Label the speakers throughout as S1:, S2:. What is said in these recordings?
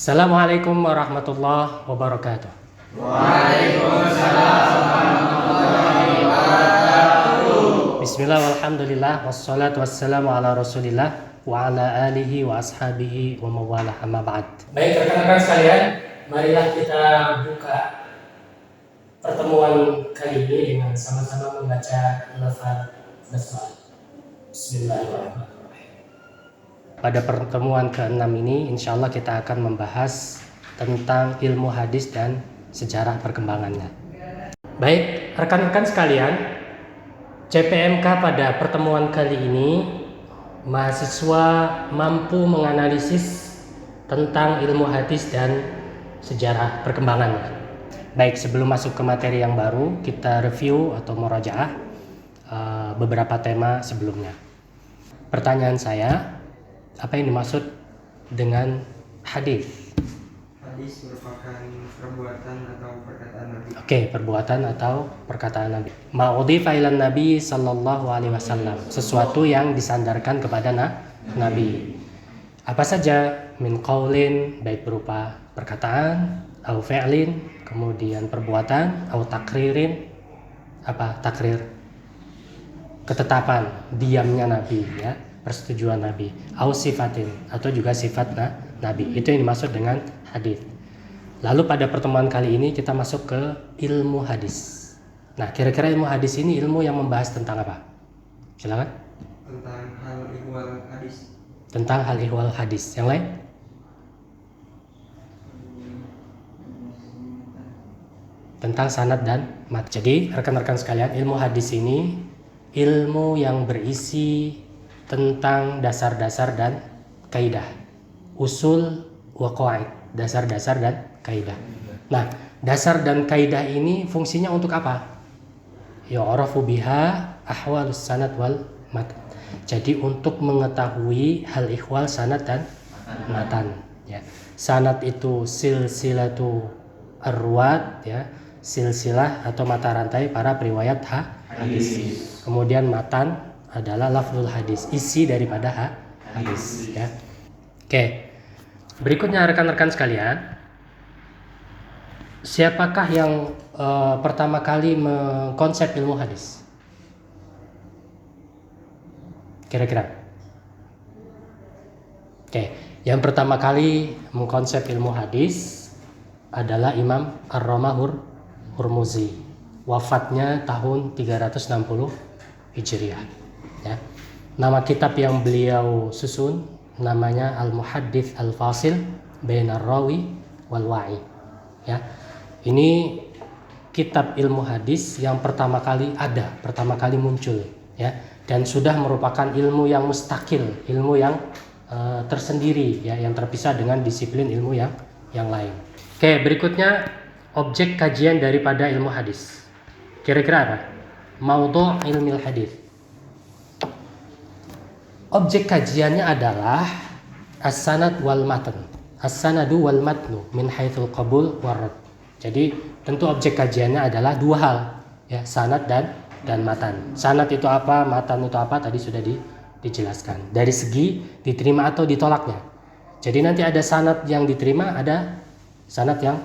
S1: Assalamualaikum warahmatullahi wabarakatuh.
S2: Waalaikumsalam warahmatullahi wabarakatuh.
S1: Bismillah walhamdulillah wassalatu wassalamu ala rasulillah wa ala alihi wa ashabihi wa mawalah amma ba'd. Baik rekan-rekan sekalian, marilah kita buka pertemuan kali ini dengan sama-sama membaca lafaz basmalah. Bismillahirrahmanirrahim. Pada pertemuan ke-6 ini insyaallah kita akan membahas tentang ilmu hadis dan sejarah perkembangannya. Baik, rekan-rekan sekalian, CPMK pada pertemuan kali ini mahasiswa mampu menganalisis tentang ilmu hadis dan sejarah perkembangannya. Baik, sebelum masuk ke materi yang baru, kita review atau murajaah beberapa tema sebelumnya. Pertanyaan saya, apa yang dimaksud dengan hadis?
S2: Hadis merupakan perbuatan atau perkataan Nabi.
S1: Oke, perbuatan atau perkataan Nabi. Ma'udhifa ilan Nabi sallallahu alaihi wasallam, sesuatu yang disandarkan kepada Nabi. Apa saja? Min qaulin, baik berupa perkataan, au fi'lin, kemudian perbuatan, au takririn. Apa takrir? Ketetapan, diamnya Nabi, ya, persetujuan Nabi. Au sifatin, atau juga sifat Nabi. Itu yang dimaksud dengan hadis. Lalu pada pertemuan kali ini kita masuk ke ilmu hadis. Nah, kira-kira ilmu hadis ini ilmu yang membahas tentang apa? Silakan.
S2: Tentang hal ihwal hadis.
S1: Tentang hal ihwal hadis. Yang lain? Tentang sanad dan mat. Jadi, rekan-rekan sekalian, ilmu hadis ini ilmu yang berisi tentang dasar-dasar dan kaidah, usul wa qawaid, dasar-dasar dan kaidah. Nah, dasar dan kaidah ini fungsinya untuk apa? Yu'rafu biha ahwalus sanad wal matan. Jadi untuk mengetahui hal ihwal sanad dan matan, ya. Sanad itu silsilatu arwat, ya, silsilah atau mata rantai para periwayat hadis. Kemudian matan adalah lafzul hadis, isi daripada hadis, ya. Oke. Berikutnya rekan-rekan sekalian, siapakah yang pertama kali mengkonsep ilmu hadis? Kira-kira? Oke, yang pertama kali mengkonsep ilmu hadis adalah Imam Ar-Ramah Hurmuzi. Wafatnya tahun 360 Hijriah, ya. Nama kitab yang beliau susun namanya Al-Muhaddits Al-Fasil Bainar Rawi wal Wa'i, ya. Ini kitab ilmu hadis yang pertama kali muncul, ya, dan sudah merupakan ilmu yang mustakil, ilmu yang tersendiri, ya, yang terpisah dengan disiplin ilmu yang lain. Oke, berikutnya objek kajian daripada ilmu hadis. Kira-kira apa? Maudhu' ilmil hadis. Objek kajiannya adalah as-sanad wal matan. As-sanadu wal matnu min haitsul qabul war rad. Jadi tentu objek kajiannya adalah dua hal, ya, sanad dan matan. Sanad itu apa, matan itu apa, tadi sudah dijelaskan. Dari segi diterima atau ditolaknya. Jadi nanti ada sanad yang diterima, ada sanad yang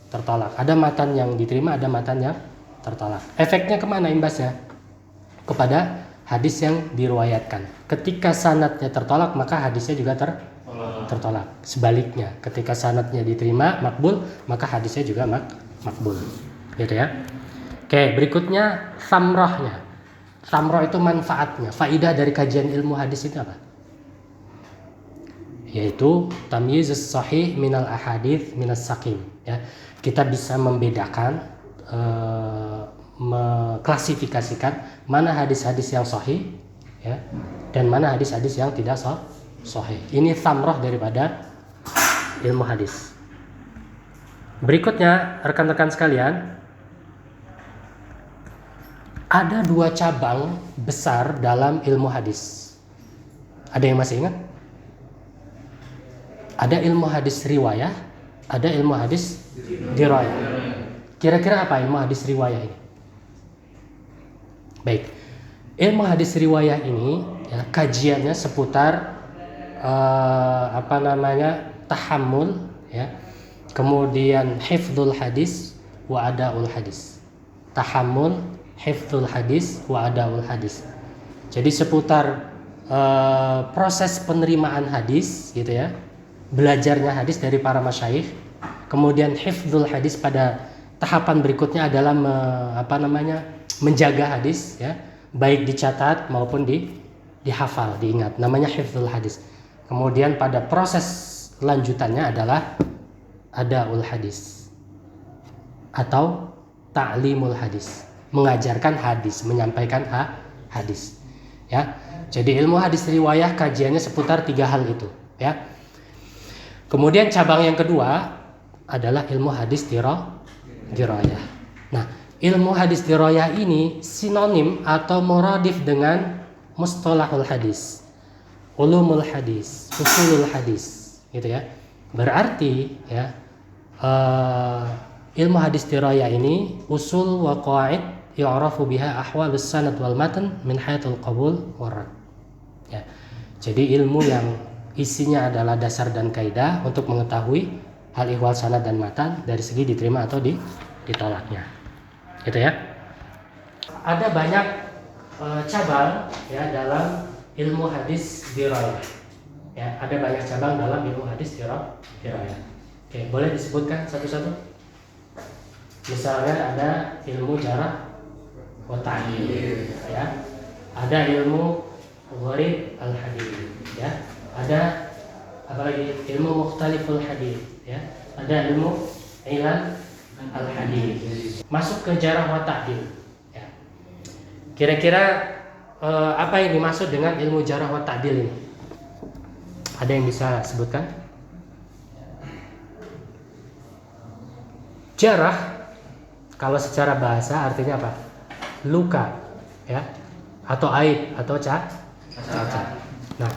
S1: tertolak. Ada matan yang diterima, ada matan yang tertolak. Efeknya kemana imbasnya? Kepada hadis yang diriwayatkan. Ketika sanadnya tertolak, maka hadisnya juga tertolak. Sebaliknya, ketika sanadnya diterima, makbul, maka hadisnya juga makbul. Gitu, ya. Oke, berikutnya samrohnya. Samroh itu manfaatnya. Faidah dari kajian ilmu hadis itu apa? Yaitu tamyizus sahih minal ahadits minas saqim, ya. Kita bisa membedakan, mengklasifikasikan mana hadis-hadis yang sahih, ya, dan mana hadis-hadis yang tidak sahih. Ini thamrah daripada ilmu hadis. Berikutnya rekan-rekan sekalian, ada dua cabang besar dalam ilmu hadis. Ada yang masih ingat? Ada ilmu hadis riwayah, ada ilmu hadis dirayah. Kira-kira apa ilmu hadis riwayah ini? Baik, ilmu hadis riwayah ini, ya, kajiannya seputar tahammul, ya. Kemudian hifdzul hadis wa adaul hadis. Tahammul, hifdzul hadis wa adaul hadis. Jadi seputar proses penerimaan hadis gitu ya. Belajarnya hadis dari para masyayikh. Kemudian hifdzul hadis pada tahapan berikutnya adalah menjaga hadis ya, baik dicatat maupun dihafal, diingat. Namanya hifdzul hadis. Kemudian pada proses lanjutannya adalah adaul hadis atau ta'limul hadis, mengajarkan hadis, menyampaikan hadis ya. Jadi ilmu hadis riwayah kajiannya seputar 3 hal itu ya. Kemudian cabang yang kedua adalah ilmu hadis dirayah. Nah, ilmu hadis dirayah ini sinonim atau muradif dengan mustalahul hadis, ulumul hadis, usulul hadis, gitu ya. Berarti ya ilmu hadis dirayah ini usul wa qawaid yu'rafu biha ahwalus sanad wal matan min haitsul qabul warad. Ya. Jadi ilmu yang isinya adalah dasar dan kaidah untuk mengetahui hal ihwal sanad dan matan dari segi diterima atau ditolaknya. Gitu ya. Ada banyak cabang ya dalam ilmu hadis dirayah. Ya, ada banyak cabang dalam ilmu hadis dirayah. Oke, boleh disebutkan satu-satu? Misalnya ada ilmu jarah wa ta'dil ya. Ada ilmu gharib al-hadis ya. Ada apa lagi? Ilmu mukhtaliful hadis ya. Ada ilmu ilal al-hadis. Masuk ke jarah wa ta'dil ya. Kira-kira apa yang dimaksud dengan ilmu jarah wa ta'dil ini? Ada yang bisa sebutkan? Jarah kalau secara bahasa artinya apa? Luka ya, atau aib atau cacat. Nah,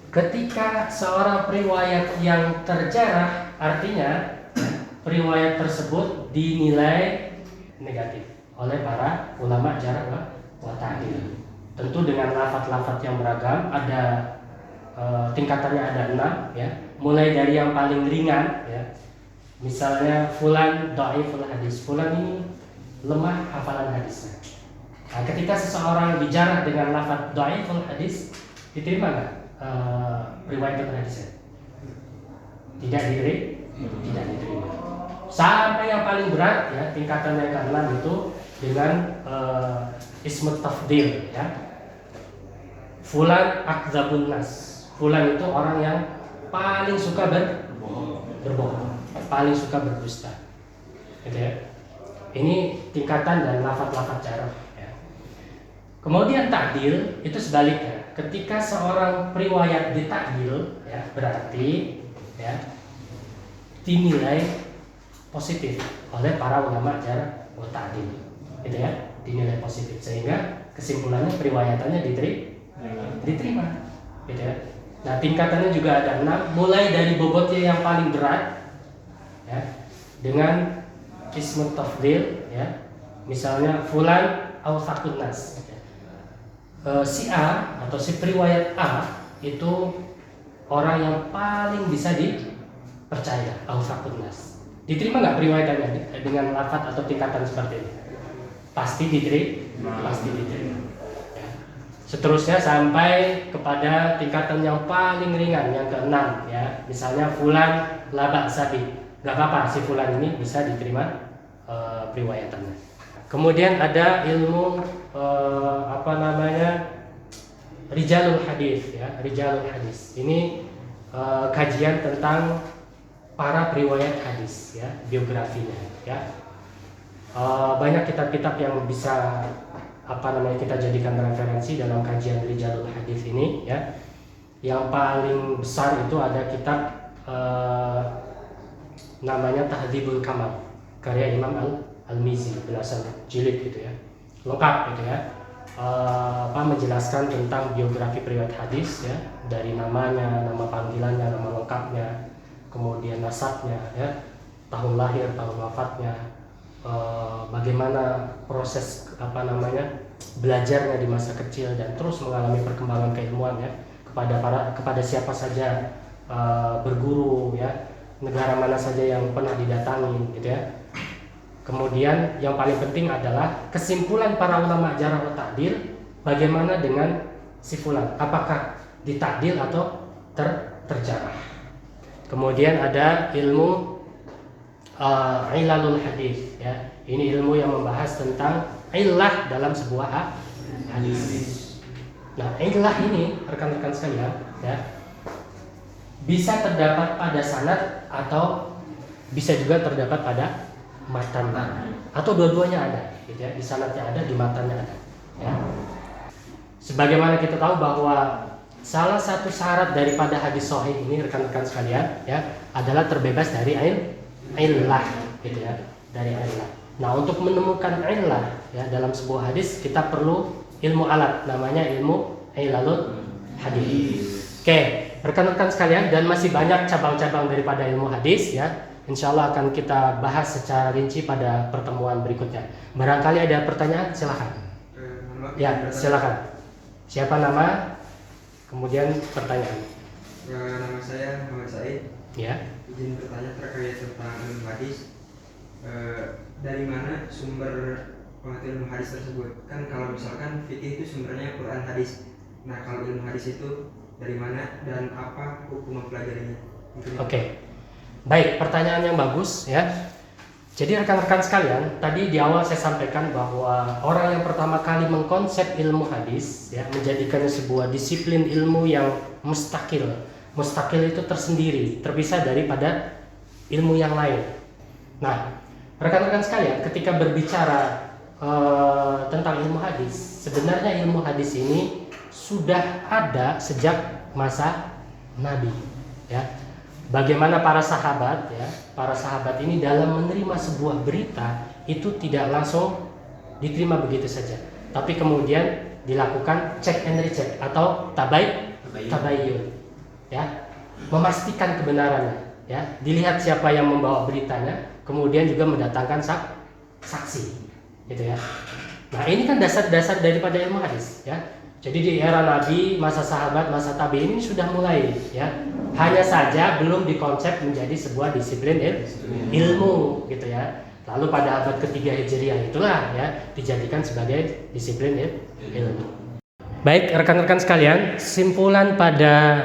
S1: ketika seorang periwayat yang terjarah, artinya periwayat tersebut dinilai negatif oleh para ulama jarah wa ta'dil. Tentu dengan lafaz-lafaz yang beragam, ada tingkatannya ada 6 ya. Mulai dari yang paling ringan ya. Misalnya fulan dhaiful hadis, fulan ini lemah hafalan hadisnya. Nah, ketika seseorang dijarah dengan lafaz dhaiful hadis, diterima nggak riwayat hadisnya? Tidak diterima. Sampai yang paling berat ya, tingkatan yang ke-6 itu dengan ismut tafdil ya. Fulan akdzabun nas. Fulan itu orang yang paling suka berbohong, paling suka berdusta. Gitu ya. Ini tingkatan dan lafaz-lafaz jarah ya. Kemudian ta'dil itu sebaliknya. Ketika seorang periwayat ditakdil ya, berarti ya dinilai positif oleh para ulama jarah wa ta'dil. Gitu ya, dinilai positif sehingga kesimpulannya periwayatannya diterima. Gitu ya. Nah, tingkatannya juga ada 6, mulai dari bobotnya yang paling berat ya, dengan ismut tafdil ya. Misalnya fulan awsaqun nas. Si A atau si periwayat A itu orang yang paling bisa dipercaya, awsaqun nas. Diterima nggak periwayatannya dengan lafaz atau tingkatan seperti ini? Pasti diterima. Ya. Seterusnya sampai kepada tingkatan yang paling ringan, yang ke-6 ya. Misalnya fulan la ba'sa bih. Gak apa-apa si fulan ini bisa diterima periwayatannya. Kemudian ada ilmu rijalul hadis ya, rijalul hadis. Ini kajian tentang para periwayat hadis ya, biografinya ya. Banyak kitab-kitab yang bisa kita jadikan referensi dalam kajian rijalul hadis ini ya. Yang paling besar itu ada kitab namanya Tahdzibul Kamal karya Imam Al-Mizi, belasan jilid gitu ya, lengkap gitu ya. Menjelaskan tentang biografi periwayat hadis ya, dari namanya, nama panggilannya, nama lengkapnya, kemudian nasabnya ya, tahun lahir, tahun wafatnya, bagaimana proses belajarnya di masa kecil dan terus mengalami perkembangan keilmuan ya, kepada siapa saja berguru ya. negara mana saja yang pernah didatangi gitu ya. Kemudian yang paling penting adalah kesimpulan para ulama jarh wa ta'dil, bagaimana dengan si fulan, apakah ditakdil atau terjarah. Kemudian ada ilmu ilalul hadis ya. Ini ilmu yang membahas tentang illah dalam sebuah hadis. Nah, illah ini rekan-rekan sekalian ya, bisa terdapat pada sanad atau bisa juga terdapat pada matan, atau dua-duanya ada gitu ya. Di sanadnya ada, di matannya ada ya. Sebagaimana kita tahu bahwa salah satu syarat daripada hadis sahih ini rekan-rekan sekalian ya adalah terbebas dari illah gitu ya, dari illah. Nah, untuk menemukan illah ya dalam sebuah hadis kita perlu ilmu alat, namanya ilmu ilalul hadis. Oke, rekan-rekan sekalian, dan masih banyak cabang-cabang daripada ilmu hadis ya. Insya Allah akan kita bahas secara rinci pada pertemuan berikutnya. Barangkali ada pertanyaan, silakan. Ya, silakan. Siapa nama? Kemudian pertanyaan.
S2: Nama saya Muhammad Said.
S1: Ya.
S2: Izin bertanya terkait tentang ilmu hadis. Dari mana sumber pengetahuan ilmu hadis tersebut? Kan kalau misalkan fikih itu sumbernya Quran hadis. Nah, kalau ilmu hadis itu dari mana dan apa hukum mempelajarinya?
S1: Oke. Baik, pertanyaan yang bagus ya. Jadi rekan-rekan sekalian, tadi di awal saya sampaikan bahwa orang yang pertama kali mengkonsep ilmu hadis ya, menjadikannya sebuah disiplin ilmu yang mustakil. Mustakil itu tersendiri, terpisah daripada ilmu yang lain. Nah, rekan-rekan sekalian, ketika berbicara tentang ilmu hadis, sebenarnya ilmu hadis ini sudah ada sejak masa Nabi ya. Bagaimana para sahabat ya, para sahabat ini dalam menerima sebuah berita itu tidak langsung diterima begitu saja, tapi kemudian dilakukan check and recheck atau tabayyun ya, memastikan kebenarannya ya, dilihat siapa yang membawa beritanya, kemudian juga mendatangkan saksi gitu ya. Nah, ini kan dasar-dasar daripada ilmu hadis ya. Jadi di era Nabi, masa sahabat, masa tabi'in ini sudah mulai ya. Hanya saja belum dikonsep menjadi sebuah disiplin ilmu gitu ya. Lalu pada abad ketiga Hijriah itulah ya dijadikan sebagai disiplin ilmu. Baik rekan-rekan sekalian, simpulan pada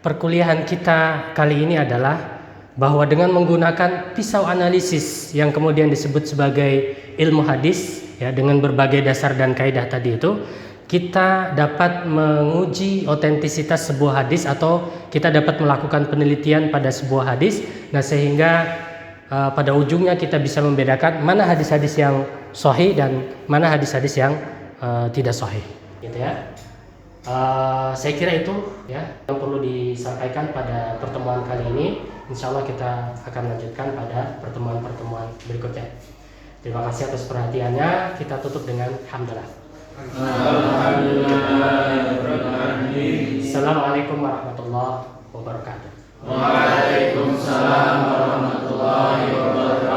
S1: perkuliahan kita kali ini adalah bahwa dengan menggunakan pisau analisis yang kemudian disebut sebagai ilmu hadis ya, dengan berbagai dasar dan kaidah tadi itu, kita dapat menguji otentisitas sebuah hadis atau kita dapat melakukan penelitian pada sebuah hadis. Nah, sehingga pada ujungnya kita bisa membedakan mana hadis-hadis yang sahih dan mana hadis-hadis yang tidak sahih gitu ya. Saya kira itu ya yang perlu disampaikan pada pertemuan kali ini. Insya Allah kita akan lanjutkan pada pertemuan-pertemuan berikutnya. Terima kasih atas perhatiannya. Kita tutup dengan hamdalah. Assalamualaikum warahmatullahi wabarakatuh.
S3: Waalaikumsalam warahmatullahi wabarakatuh.